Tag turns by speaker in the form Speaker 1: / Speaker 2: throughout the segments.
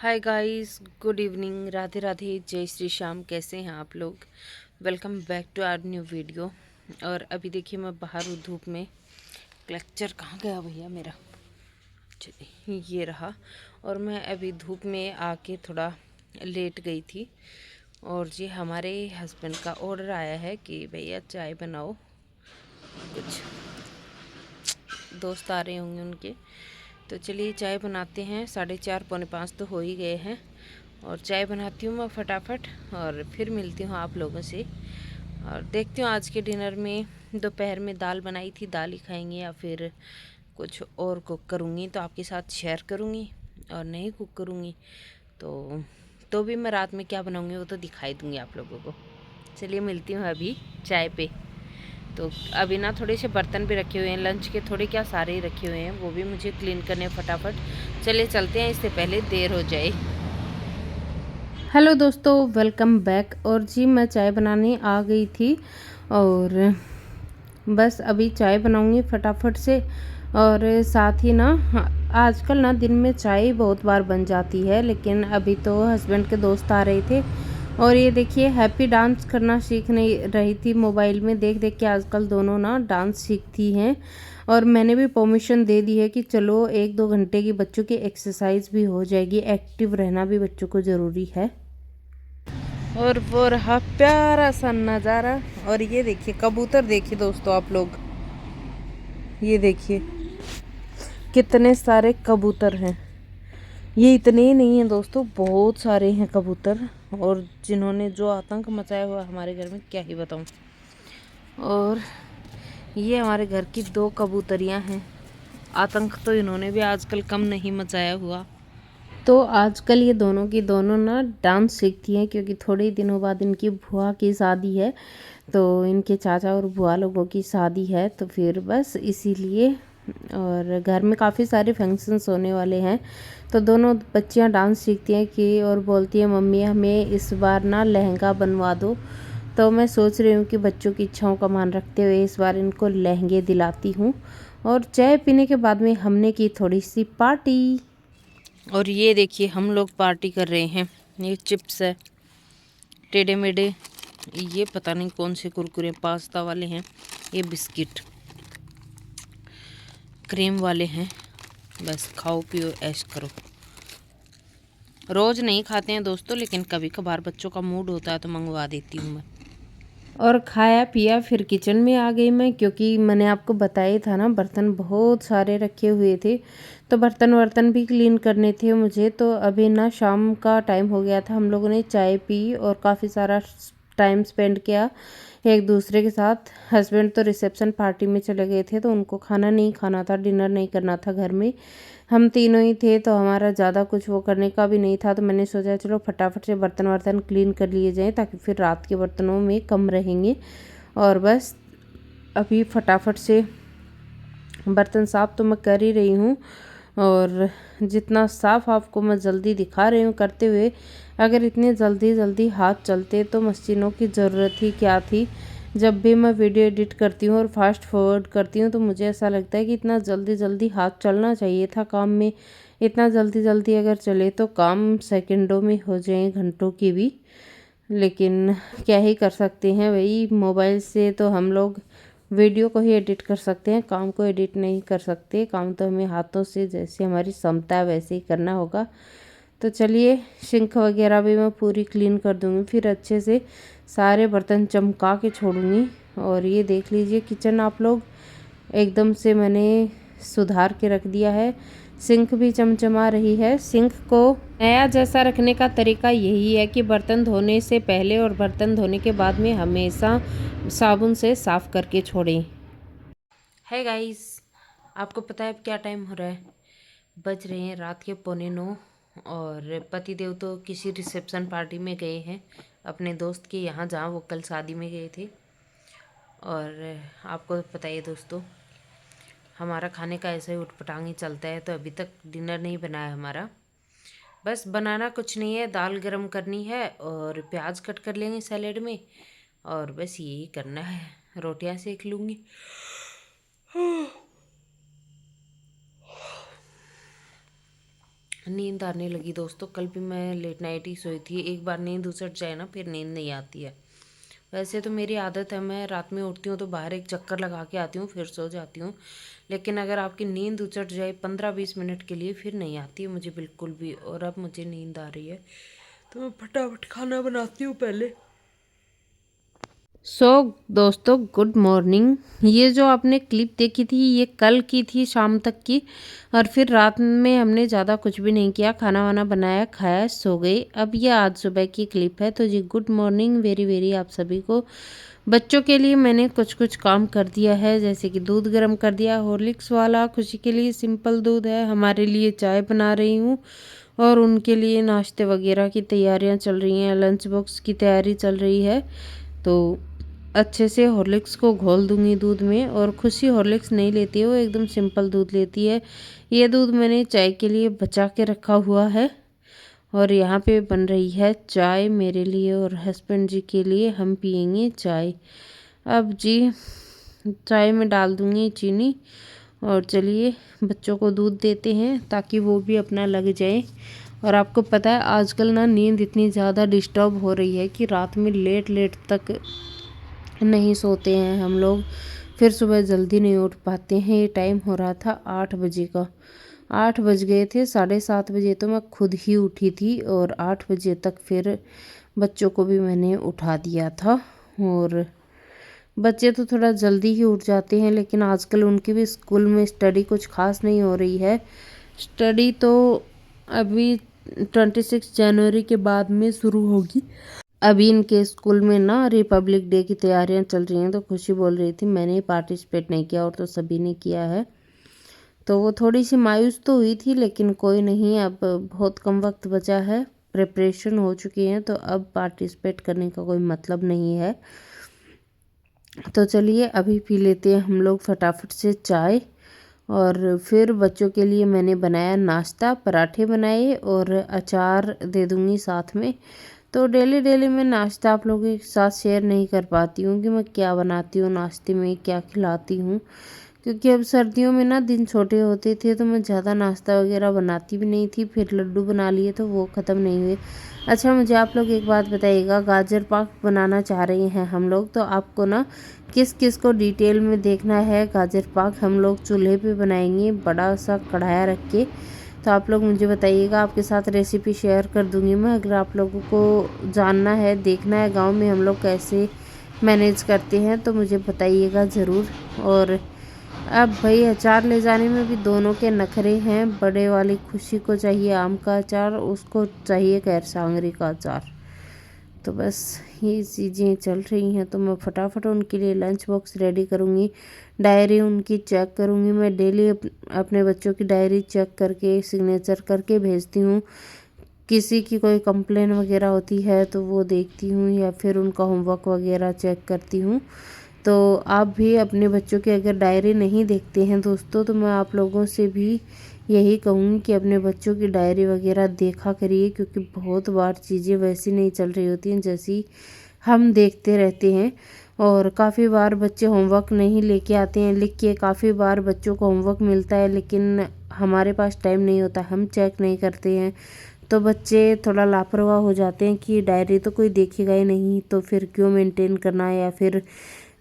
Speaker 1: हाय guys, good evening, Radhe Radhe, जय श्री श्याम। कैसे हैं आप लोग? Welcome back to our new video. और अभी देखिए मैं बाहर हूँ धूप में। क्लेक्चर कहाँ गया भैया मेरा? चलिए ये रहा। और मैं अभी धूप में आके थोड़ा लेट गई थी। और जी हमारे हस्बैंड का ऑर्डर आया है कि भैया चाय बनाओ। कुछ दोस्त आ रहे होंगे उनके, तो चलिए चाय बनाते हैं। 4:30 पौने 5 तो हो ही गए हैं। और चाय बनाती हूँ मैं फटाफट और फिर मिलती हूँ आप लोगों से। और देखती हूँ आज के डिनर में, दोपहर में दाल बनाई थी, दाल ही खाएंगे या फिर कुछ और कुक करूँगी तो आपके साथ शेयर करूँगी। और नहीं कुक करूँगी तो भी मैं रात में क्या बनाऊँगी वो तो दिखाई दूँगी आप लोगों को। चलिए मिलती हूँ अभी चाय पे। तो अभी ना थोड़े से बर्तन भी रखे हुए हैं, लंच के थोड़े क्या सारे ही रखे हुए हैं, वो भी मुझे क्लीन करने फटाफट। चलिए चलते हैं, इससे पहले देर हो जाए। हेलो दोस्तों, वेलकम बैक। और जी मैं चाय बनाने आ गई थी और बस अभी चाय बनाऊंगी फटाफट से। और साथ ही ना आजकल ना दिन में चाय बहुत बार बन जाती है, लेकिन अभी तो हस्बैंड के दोस्त आ रहे थे। और ये देखिए हैप्पी डांस करना सीख नहीं रही थी, मोबाइल में देख देख के आजकल दोनों ना डांस सीखती हैं। और मैंने भी परमिशन दे दी है कि चलो 1-2 घंटे की बच्चों की एक्सरसाइज भी हो जाएगी, एक्टिव रहना भी बच्चों को ज़रूरी है। और वो रहा प्यारा सा नज़ारा। और ये देखिए कबूतर, देखिए दोस्तों आप लोग, ये देखिए कितने सारे कबूतर हैं। ये इतने ही नहीं हैं दोस्तों, बहुत सारे हैं कबूतर। और जिन्होंने जो आतंक मचाया हुआ हमारे घर में क्या ही बताऊं। और ये हमारे घर की 2 कबूतरियां हैं। आतंक तो इन्होंने भी आजकल कम नहीं मचाया हुआ। तो आजकल ये दोनों की दोनों ना डांस सीखती हैं, क्योंकि थोड़े ही दिनों बाद इनकी बुआ की शादी है। तो इनके चाचा और बुआ लोगों की शादी है, तो फिर बस इसीलिए। और घर में काफ़ी सारे फंक्शंस होने वाले हैं, तो दोनों बच्चियां डांस सीखती हैं कि और बोलती हैं मम्मी हमें इस बार ना लहंगा बनवा दो। तो मैं सोच रही हूँ कि बच्चों की इच्छाओं का मान रखते हुए इस बार इनको लहंगे दिलाती हूँ। और चाय पीने के बाद में हमने की थोड़ी सी पार्टी। और ये देखिए हम लोग पार्टी कर रहे हैं। ये चिप्स है टेढ़े मेढ़े, ये पता नहीं कौन से कुरकुरे पास्ता वाले हैं, ये बिस्किट क्रीम वाले हैं। बस खाओ पियो ऐश करो। रोज़ नहीं खाते हैं दोस्तों, लेकिन कभी कभार बच्चों का मूड होता है तो मंगवा देती हूँ मैं। और खाया पिया फिर किचन में आ गई मैं, क्योंकि मैंने आपको बताया था ना बर्तन बहुत सारे रखे हुए थे, तो बर्तन वर्तन भी क्लीन करने थे मुझे। तो अभी ना शाम का टाइम हो गया था, हम लोगों ने चाय पी और काफ़ी सारा टाइम स्पेंड किया एक दूसरे के साथ। हस्बैंड तो रिसेप्शन पार्टी में चले गए थे, तो उनको खाना नहीं खाना था, डिनर नहीं करना था घर में। हम तीनों ही थे, तो हमारा ज़्यादा कुछ वो करने का भी नहीं था। तो मैंने सोचा चलो फटाफट से बर्तन वर्तन क्लीन कर लिए जाएँ, ताकि फिर रात के बर्तनों में कम रहेंगे। और बस अभी फटाफट से बर्तन साफ़ तो मैं कर ही रही हूँ। और जितना साफ़ आपको मैं जल्दी दिखा रही हूँ करते हुए, अगर इतने जल्दी जल्दी हाथ चलते तो मशीनों की ज़रूरत ही क्या थी। जब भी मैं वीडियो एडिट करती हूँ और फास्ट फॉरवर्ड करती हूँ, तो मुझे ऐसा लगता है कि इतना जल्दी जल्दी हाथ चलना चाहिए था काम में। इतना जल्दी जल्दी अगर चले तो काम सेकंडों में हो जाए, घंटों की भी। लेकिन क्या ही कर सकते हैं भाई, मोबाइल से तो हम लोग वीडियो को ही एडिट कर सकते हैं, काम को एडिट नहीं कर सकते। काम तो हमें हाथों से, जैसे हमारी क्षमता है वैसे ही करना होगा। तो चलिए सिंक वगैरह भी मैं पूरी क्लीन कर दूँगी, फिर अच्छे से सारे बर्तन चमका के छोड़ूंगी। और ये देख लीजिए किचन आप लोग, एकदम से मैंने सुधार के रख दिया है। सिंक भी चमचमा रही है। सिंक को नया जैसा रखने का तरीका यही है कि बर्तन धोने से पहले और बर्तन धोने के बाद में हमेशा साबुन से साफ़ करके छोड़ें। है गाइस, आपको पता है अब क्या टाइम हो रहा है? बज रहे हैं रात के 8:45। और पतिदेव तो किसी रिसेप्शन पार्टी में गए हैं अपने दोस्त के यहाँ, जहाँ वो कल शादी में गए थे। और आपको पता है दोस्तों, हमारा खाने का ऐसे ही उठपटांग ही चलता है। तो अभी तक डिनर नहीं बना है हमारा। बस बनाना कुछ नहीं है, दाल गरम करनी है और प्याज कट कर लेंगे सैलेड में, और बस यही करना है। रोटियां सेक लूँगी। नींद आने लगी दोस्तों। कल भी मैं लेट नाइट ही सोई थी। एक बार नींद उचट जाए ना फिर नींद नहीं आती है। वैसे तो मेरी आदत है, मैं रात में उठती हूँ तो बाहर एक चक्कर लगा के आती हूँ फिर सो जाती हूँ। लेकिन अगर आपकी नींद उचट जाए 15-20 मिनट के लिए फिर नहीं आती है मुझे बिल्कुल भी। और अब मुझे नींद आ रही है तो मैं फटाफट खाना बनाती हूँ पहले। सो दोस्तों गुड मॉर्निंग। ये जो आपने क्लिप देखी थी ये कल की थी शाम तक की। और फिर रात में हमने ज़्यादा कुछ भी नहीं किया, खाना वाना बनाया, खाया, सो गए। अब ये आज सुबह की क्लिप है। तो जी गुड मॉर्निंग वेरी वेरी आप सभी को। बच्चों के लिए मैंने कुछ कुछ काम कर दिया है, जैसे कि दूध गर्म कर दिया हॉर्लिक्स वाला, खुशी के लिए सिंपल दूध है, हमारे लिए चाय बना रही हूँ और उनके लिए नाश्ते वगैरह की तैयारियां चल रही हैं, लंच बॉक्स की तैयारी चल रही है। तो अच्छे से हॉर्लिक्स को घोल दूंगी दूध में। और खुशी हॉर्लिक्स नहीं लेती है, वो एकदम सिंपल दूध लेती है। ये दूध मैंने चाय के लिए बचा के रखा हुआ है। और यहाँ पे बन रही है चाय मेरे लिए और हस्बैंड जी के लिए, हम पियेंगे चाय। अब जी चाय में डाल दूंगी चीनी। और चलिए बच्चों को दूध देते हैं ताकि वो भी अपना लग जाए। और आपको पता है आजकल ना नींद इतनी ज़्यादा डिस्टर्ब हो रही है कि रात में लेट लेट तक नहीं सोते हैं हम लोग, फिर सुबह जल्दी नहीं उठ पाते हैं। ये टाइम हो रहा था 8 बजे का, 8 बज गए थे। 7:30 बजे तो मैं खुद ही उठी थी और 8 बजे तक फिर बच्चों को भी मैंने उठा दिया था। और बच्चे तो थोड़ा जल्दी ही उठ जाते हैं, लेकिन आजकल उनकी भी स्कूल में स्टडी कुछ खास नहीं हो रही है। स्टडी तो अभी 26 जनवरी के बाद में शुरू होगी। अभी इनके स्कूल में ना रिपब्लिक डे की तैयारियां चल रही हैं। तो खुशी बोल रही थी मैंने पार्टिसिपेट नहीं किया और तो सभी ने किया है। तो वो थोड़ी सी मायूस तो हुई थी, लेकिन कोई नहीं, अब बहुत कम वक्त बचा है, प्रिपरेशन हो चुकी है तो अब पार्टिसिपेट करने का कोई मतलब नहीं है। तो चलिए अभी पी लेते हैं हम लोग फटाफट से चाय। और फिर बच्चों के लिए मैंने बनाया नाश्ता, पराठे बनाए और अचार दे दूँगी साथ में। तो डेली डेली मैं नाश्ता आप लोगों के साथ शेयर नहीं कर पाती हूँ कि मैं क्या बनाती हूँ नाश्ते में, क्या खिलाती हूँ, क्योंकि अब सर्दियों में ना दिन छोटे होते थे तो मैं ज़्यादा नाश्ता वगैरह बनाती भी नहीं थी। फिर लड्डू बना लिए तो वो ख़त्म नहीं हुए। अच्छा मुझे आप लोग एक बात बताइएगा, गाजर पाक बनाना चाह रहे हैं हम लोग, तो आपको ना किस किस को डिटेल में देखना है गाजर पाक, हम लोग चूल्हे पे बनाएंगे बड़ा सा कढ़ाया रख के। तो आप लोग मुझे बताइएगा, आपके साथ रेसिपी शेयर कर दूंगी मैं। अगर आप लोगों को जानना है, देखना है गांव में हम लोग कैसे मैनेज करते हैं तो मुझे बताइएगा ज़रूर। और अब भाई अचार ले जाने में भी दोनों के नखरे हैं। बड़े वाली खुशी को चाहिए आम का अचार, उसको चाहिए खैर सांगरी का अचार। तो बस ये चीज़ें चल रही हैं। तो मैं फटाफट उनके लिए लंच बॉक्स रेडी करूँगी। डायरी उनकी चेक करूँगी। मैं डेली अपने बच्चों की डायरी चेक करके सिग्नेचर करके भेजती हूँ। किसी की कोई कंप्लेन वगैरह होती है तो वो देखती हूँ, या फिर उनका होमवर्क वगैरह चेक करती हूँ। तो आप भी अपने बच्चों की अगर डायरी नहीं देखते हैं दोस्तों, तो मैं आप लोगों से भी यही कहूँगी कि अपने बच्चों की डायरी वगैरह देखा करिए, क्योंकि बहुत बार चीज़ें वैसी नहीं चल रही होती हैं जैसी हम देखते रहते हैं। और काफ़ी बार बच्चे होमवर्क नहीं लेके आते हैं लिख के, काफ़ी बार बच्चों को होमवर्क मिलता है लेकिन हमारे पास टाइम नहीं होता, हम चेक नहीं करते हैं। तो बच्चे थोड़ा लापरवाह हो जाते हैं कि डायरी तो कोई देखेगा ही नहीं तो फिर क्यों मेंटेन करना है, या फिर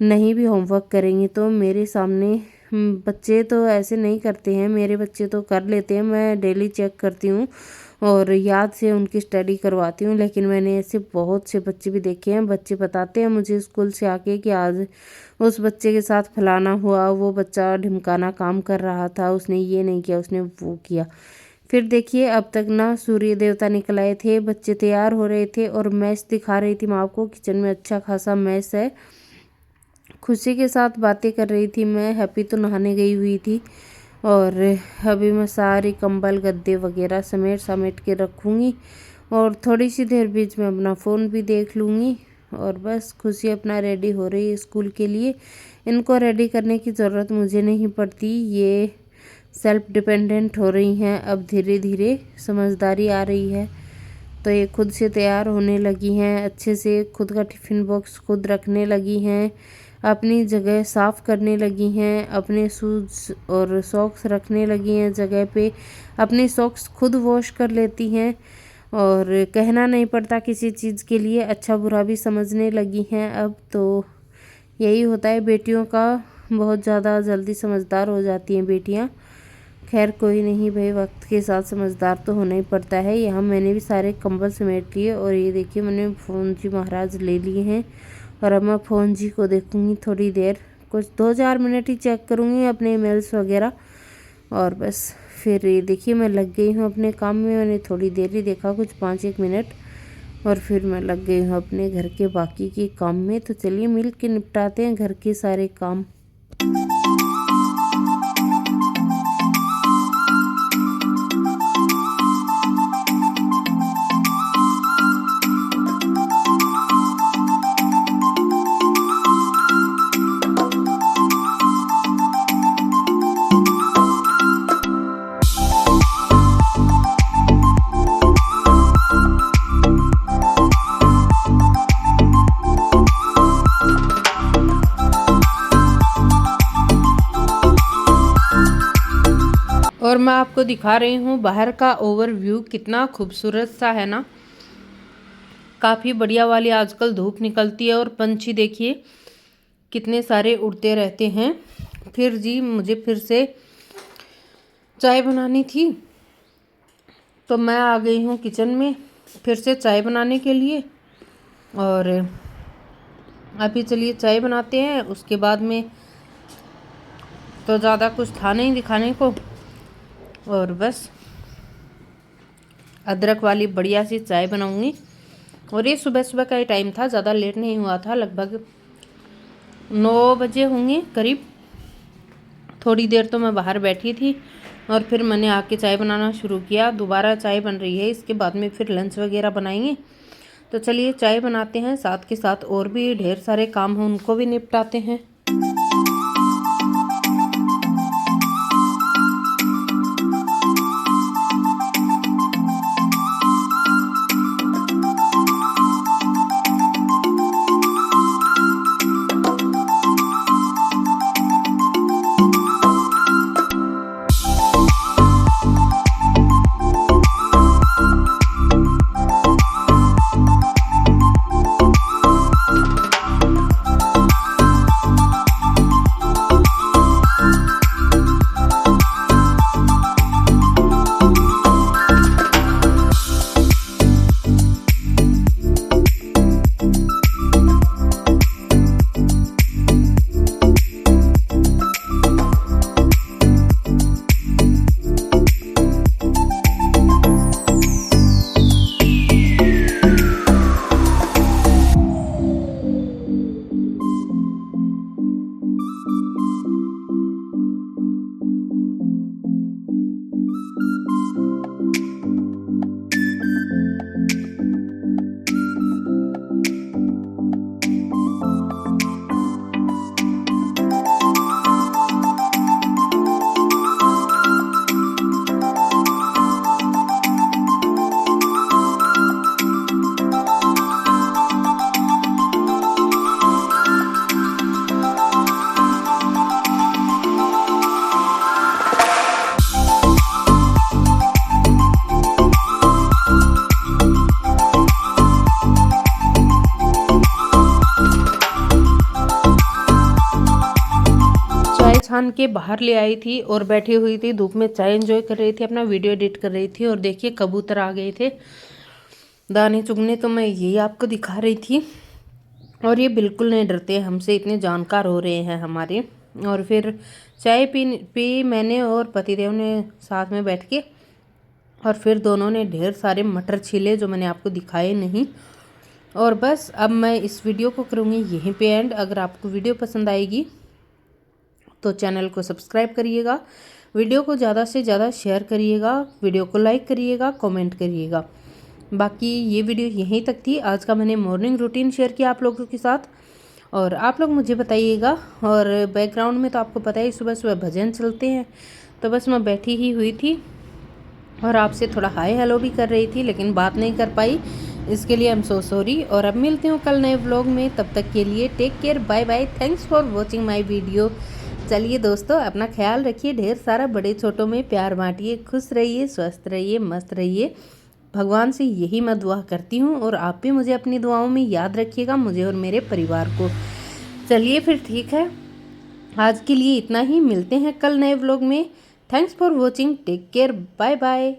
Speaker 1: नहीं भी होमवर्क करेंगे। तो मेरे सामने बच्चे तो ऐसे नहीं करते हैं, मेरे बच्चे तो कर लेते हैं, मैं डेली चेक करती हूँ और याद से उनकी स्टडी करवाती हूँ। लेकिन मैंने ऐसे बहुत से बच्चे भी देखे हैं, बच्चे बताते हैं मुझे स्कूल से आके कि आज उस बच्चे के साथ फलाना हुआ, वो बच्चा ढिमकाना काम कर रहा था, उसने ये नहीं किया, उसने वो किया। फिर देखिए अब तक ना सूर्य देवता निकल आए थे, बच्चे तैयार हो रहे थे और मैच दिखा रही थी मैं आपको। किचन में अच्छा खासा मैच है। खुशी के साथ बातें कर रही थी मैं। हैप्पी तो नहाने गई हुई थी। और अभी मैं सारी कंबल गद्दे वगैरह समेट समेट के रखूँगी और थोड़ी सी देर बीच में अपना फ़ोन भी देख लूँगी। और बस खुशी अपना रेडी हो रही है स्कूल के लिए। इनको रेडी करने की ज़रूरत मुझे नहीं पड़ती, ये सेल्फ डिपेंडेंट हो रही हैं। अब धीरे धीरे समझदारी आ रही है तो ये खुद से तैयार होने लगी हैं, अच्छे से खुद का टिफ़िन बॉक्स खुद रखने लगी हैं, अपनी जगह साफ़ करने लगी हैं, अपने शूज़ और सॉक्स रखने लगी हैं जगह पे। अपने सॉक्स खुद वॉश कर लेती हैं और कहना नहीं पड़ता किसी चीज़ के लिए, अच्छा बुरा भी समझने लगी हैं अब। तो यही होता है बेटियों का, बहुत ज़्यादा जल्दी समझदार हो जाती हैं बेटियाँ। खैर कोई नहीं भाई, वक्त के साथ समझदार तो होना ही पड़ता है। यहाँ मैंने भी सारे कंबल समेट लिए और ये देखिए मैंने फ़ोन जी महाराज ले लिए हैं और अब मैं फ़ोन जी को देखूँगी थोड़ी देर, कुछ 2-4 मिनट ही चेक करूँगी अपने ईमेल्स वगैरह और बस फिर ये देखिए मैं लग गई हूँ अपने काम में। मैंने थोड़ी देर ही देखा, कुछ 5-1 मिनट, और फिर मैं लग गई हूँ अपने घर के बाकी के काम में। तो चलिए मिल के निपटाते हैं घर के सारे काम। और मैं आपको दिखा रही हूँ बाहर का ओवरव्यू, कितना खूबसूरत सा है ना, काफ़ी बढ़िया वाली आजकल धूप निकलती है और पंछी देखिए कितने सारे उड़ते रहते हैं। फिर जी मुझे फिर से चाय बनानी थी तो मैं आ गई हूँ किचन में फिर से चाय बनाने के लिए। और अभी चलिए चाय बनाते हैं, उसके बाद में तो ज़्यादा कुछ था नहीं दिखाने को। और बस अदरक वाली बढ़िया सी चाय बनाऊंगी। और ये सुबह सुबह का ही टाइम था, ज़्यादा लेट नहीं हुआ था, लगभग 9 बजे होंगे करीब। थोड़ी देर तो मैं बाहर बैठी थी और फिर मैंने आके चाय बनाना शुरू किया। दोबारा चाय बन रही है, इसके बाद में फिर लंच वगैरह बनाएंगे। तो चलिए चाय बनाते हैं, साथ के साथ और भी ढेर सारे काम हैं उनको भी निपटाते हैं। छान के बाहर ले आई थी और बैठी हुई थी धूप में, चाय एंजॉय कर रही थी, अपना वीडियो एडिट कर रही थी। और देखिए कबूतर आ गए थे दाने चुगने, तो मैं यही आपको दिखा रही थी। और ये बिल्कुल नहीं डरते हमसे, इतने जानकार हो रहे हैं हमारे। और फिर चाय पी मैंने और पतिदेव ने साथ में बैठ के, और फिर दोनों ने ढेर सारे मटर छीले जो मैंने आपको दिखाए नहीं। और बस अब मैं इस वीडियो को करूँगी यहीं पे एंड। अगर आपको वीडियो पसंद आएगी तो चैनल को सब्सक्राइब करिएगा, वीडियो को ज़्यादा से ज़्यादा शेयर करिएगा, वीडियो को लाइक करिएगा, कमेंट करिएगा। बाकी ये वीडियो यहीं तक थी। आज का मैंने मॉर्निंग रूटीन शेयर किया आप लोगों के साथ, और आप लोग मुझे बताइएगा। और बैकग्राउंड में तो आपको पता ही सुबह सुबह भजन चलते हैं, तो बस मैं बैठी ही हुई थी और आपसे थोड़ा हाय हेलो भी कर रही थी, लेकिन बात नहीं कर पाई इसके लिए आई एम सो सॉरी। और अब मिलती हूँ कल नए व्लॉग में, तब तक के लिए take care, bye bye, thanks for watching my video. चलिए दोस्तों, अपना ख्याल रखिए, ढेर सारा बड़े छोटों में प्यार बांटिए, खुश रहिए, स्वस्थ रहिए, मस्त रहिए। भगवान से यही मैं दुआ करती हूँ, और आप भी मुझे अपनी दुआओं में याद रखिएगा, मुझे और मेरे परिवार को। चलिए फिर ठीक है, आज के लिए इतना ही। मिलते हैं कल नए व्लॉग में। Thanks for watching, take care, bye bye.